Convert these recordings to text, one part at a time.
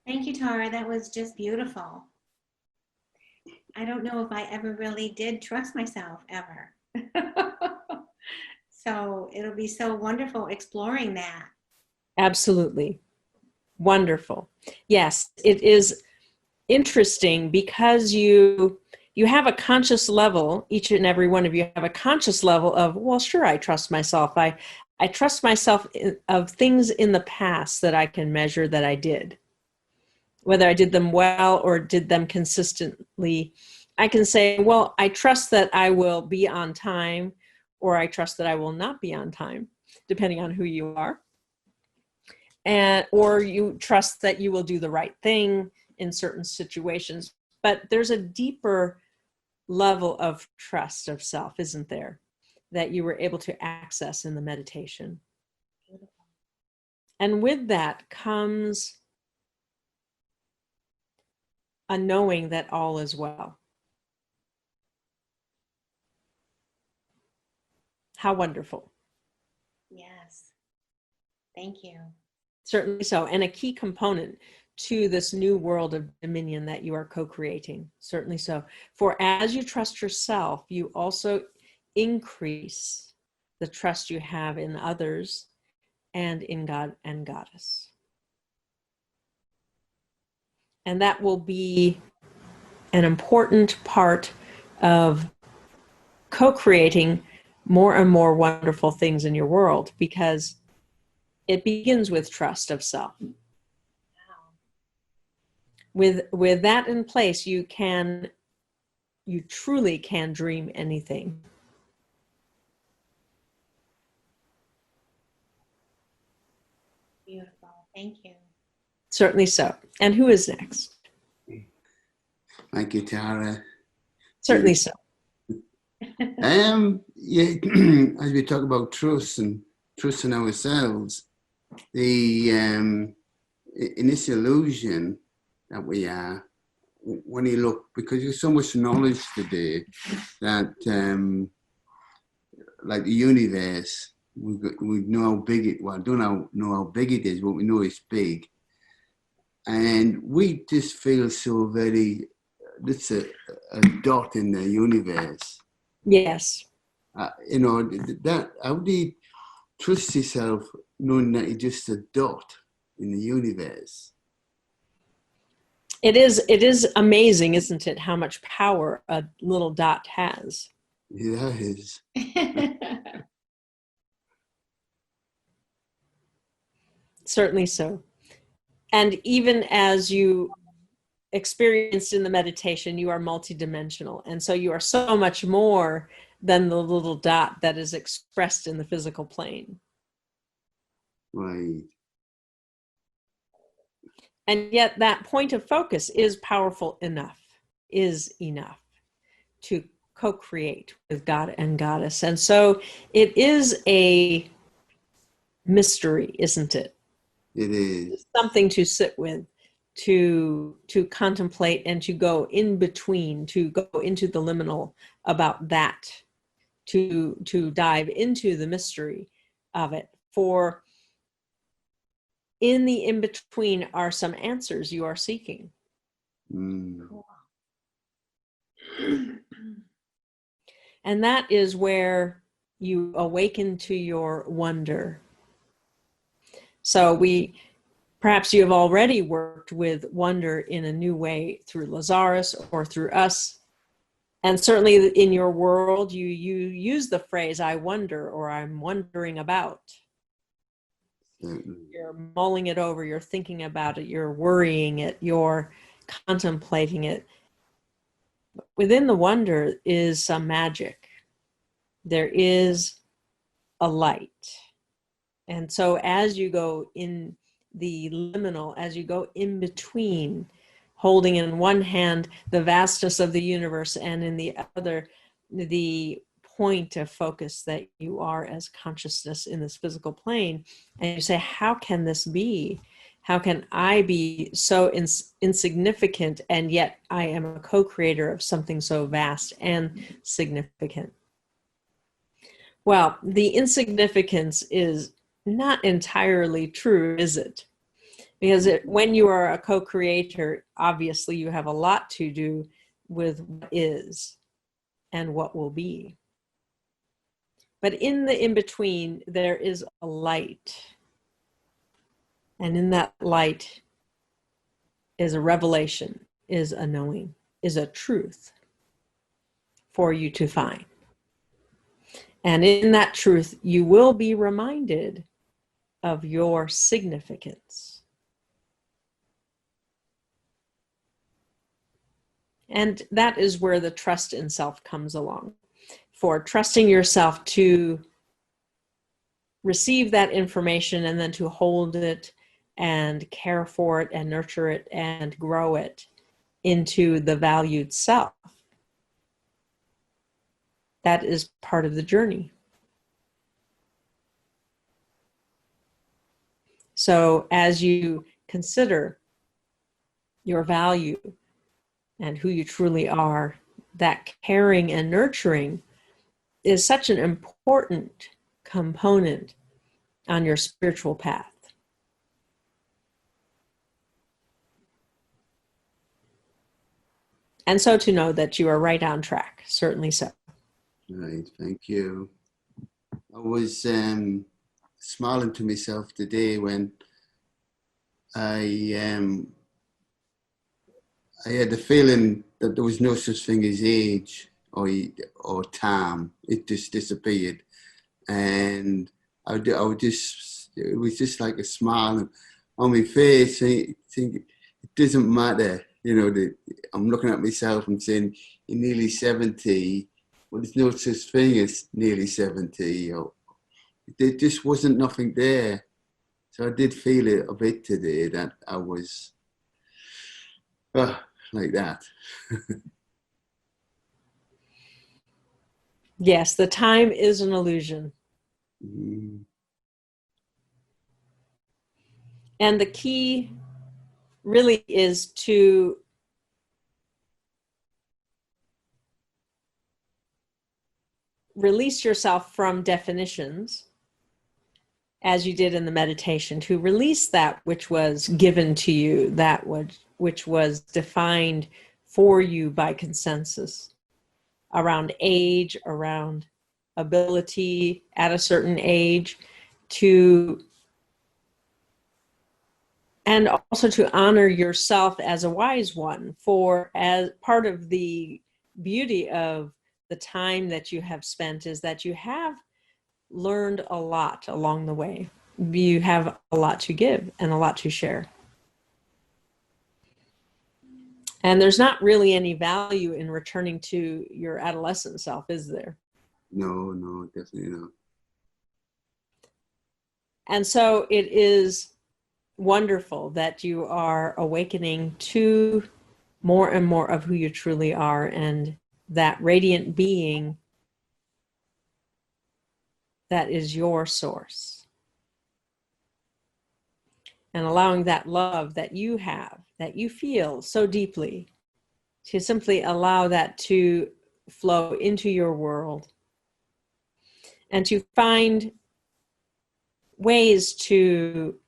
Thank you, Tara. That was just beautiful. I don't know if I ever really did trust myself ever. So it'll be so wonderful exploring that. Absolutely. Wonderful. Yes, it is interesting because you have a conscious level, each and every one of you have a conscious level of, well, sure, I trust myself. I trust myself of things in the past that I can measure that I did. Whether I did them well or did them consistently, I can say, well, I trust that I will be on time, or I trust that I will not be on time, depending on who you are. Or you trust that you will do the right thing in certain situations. But there's a deeper level of trust of self, isn't there, that you were able to access in the meditation. And with that comes a knowing that all is well. How wonderful. Yes. Thank you. Certainly so. And a key component to this new world of dominion that you are co-creating. Certainly so. For as you trust yourself, you also increase the trust you have in others and in God and Goddess. And that will be an important part of co-creating more and more wonderful things in your world, because it begins with trust of self. With that in place, you truly can dream anything. Beautiful. Thank you. Certainly so. And who is next? Thank you, Tara. Certainly so. Yeah, as we talk about trust and trust in ourselves, the in this illusion that we are, when you look, because there's so much knowledge today that, like the universe, we know how big it. Well, I don't know how big it is, but we know it's big, and we just feel so very. It's a dot in the universe. Yes. You know, that, how do you trust yourself knowing that you're just a dot in the universe? It is amazing, isn't it, how much power a little dot has? Yeah, it is. Certainly so. And even as you experienced in the meditation, you are multidimensional. And so you are so much more than the little dot that is expressed in the physical plane. Right. And yet that point of focus is powerful enough, is enough to co-create with God and Goddess. And so it is a mystery, isn't it? It is. It's something to sit with, to contemplate, and to go in between, to go into the liminal about that, to dive into the mystery of it. For in the in-between are some answers you are seeking. Mm. And that is where you awaken to your wonder. So perhaps you have already worked with wonder in a new way through Lazarus or through us. And certainly in your world, you use the phrase, I wonder, or I'm wondering about. You're mulling it over, you're thinking about it, you're worrying it, you're contemplating it. Within the wonder is some magic. There is a light. And so as you go in the liminal, as you go in between, holding in one hand the vastness of the universe and in the other the point of focus that you are as consciousness in this physical plane, and you say, how can this be? How can I be so insignificant, and yet I am a co-creator of something so vast and significant? Well, the insignificance is not entirely true, is it? Because when you are a co-creator, obviously you have a lot to do with what is and what will be. But in the in-between, there is a light. And in that light is a revelation, is a knowing, is a truth for you to find. And in that truth, you will be reminded of your significance. And that is where the trust in self comes along. For trusting yourself to receive that information and then to hold it and care for it and nurture it and grow it into the valued self. That is part of the journey. So as you consider your value and who you truly are, that caring and nurturing is such an important component on your spiritual path. And so to know that you are right on track, certainly so. Right, thank you. I was smiling to myself today when I had the feeling that there was no such thing as age or time. It just disappeared, and it was just like a smile on my face. I think it doesn't matter, I'm looking at myself and saying, "You're nearly 70." Well, there's no such thing as nearly 70. There just wasn't nothing there. So I did feel it a bit today that I was like that. Yes, the time is an illusion. Mm. And the key really is to release yourself from definitions, as you did in the meditation, to release that which was given to you, that which was defined for you by consensus around age, around ability at a certain age, and also to honor yourself as a wise one. For as part of the beauty of the time that you have spent is that you have learned a lot along the way. You have a lot to give and a lot to share. And there's not really any value in returning to your adolescent self, is there? No, definitely not. And so it is wonderful that you are awakening to more and more of who you truly are, and that radiant being that is your source. And allowing that love that you have, that you feel so deeply, to simply allow that to flow into your world, and to find ways to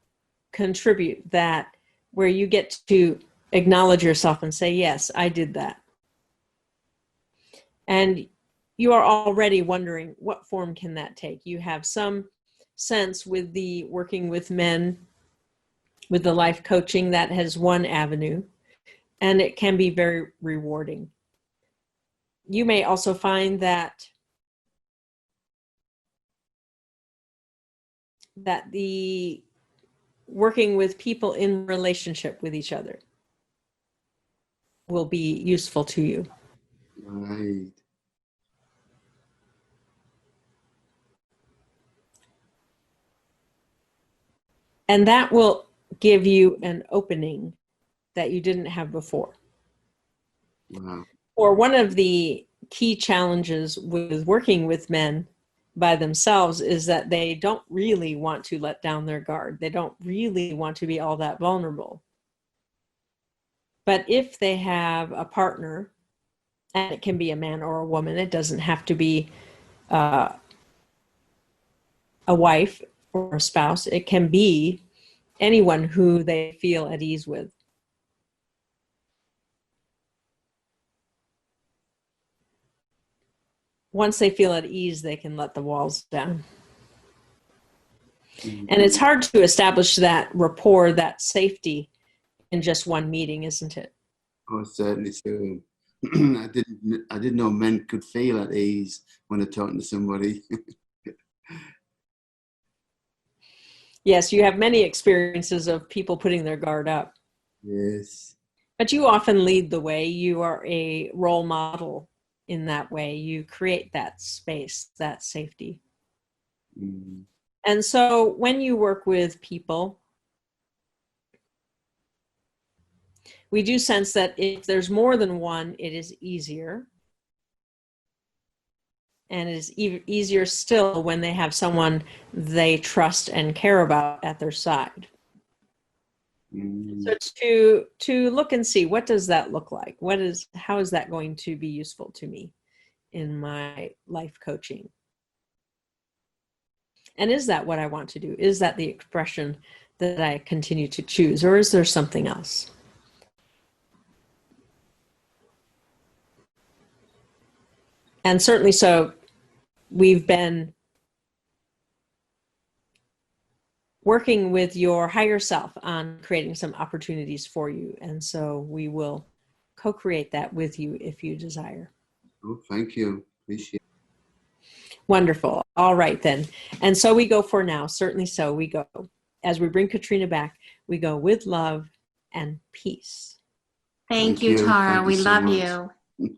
contribute that, where you get to acknowledge yourself and say, yes, I did that. And you are already wondering, what form can that take? You have some sense with the working with men, with the life coaching, that has one avenue, and it can be very rewarding. You may also find that the working with people in relationship with each other will be useful to you. Right. And that will give you an opening that you didn't have before. Wow. Or one of the key challenges with working with men by themselves is that they don't really want to let down their guard. They don't really want to be all that vulnerable. But if they have a partner, and it can be a man or a woman, it doesn't have to be a wife or a spouse, it can be anyone who they feel at ease with. Once they feel at ease, they can let the walls down. And it's hard to establish that rapport, that safety in just one meeting, isn't it? Oh, certainly so. I didn't know men could feel at ease when they're talking to somebody. Yes, you have many experiences of people putting their guard up. Yes. But you often lead the way. You are a role model in that way. You create that space, that safety. Mm. And so when you work with people, we do sense that if there's more than one, it is easier. And it is easier still when they have someone they trust and care about at their side. Mm. So to look and see, what does that look like? How is that going to be useful to me in my life coaching? And is that what I want to do? Is that the expression that I continue to choose, or is there something else? And certainly so, we've been working with your higher self on creating some opportunities for you. And so we will co-create that with you if you desire. Oh, thank you. Appreciate it. Wonderful. All right, then. And so we go for now. Certainly so we go. As we bring Katharina back, we go with love and peace. Thank you, Tara. Thank you We so love much. you.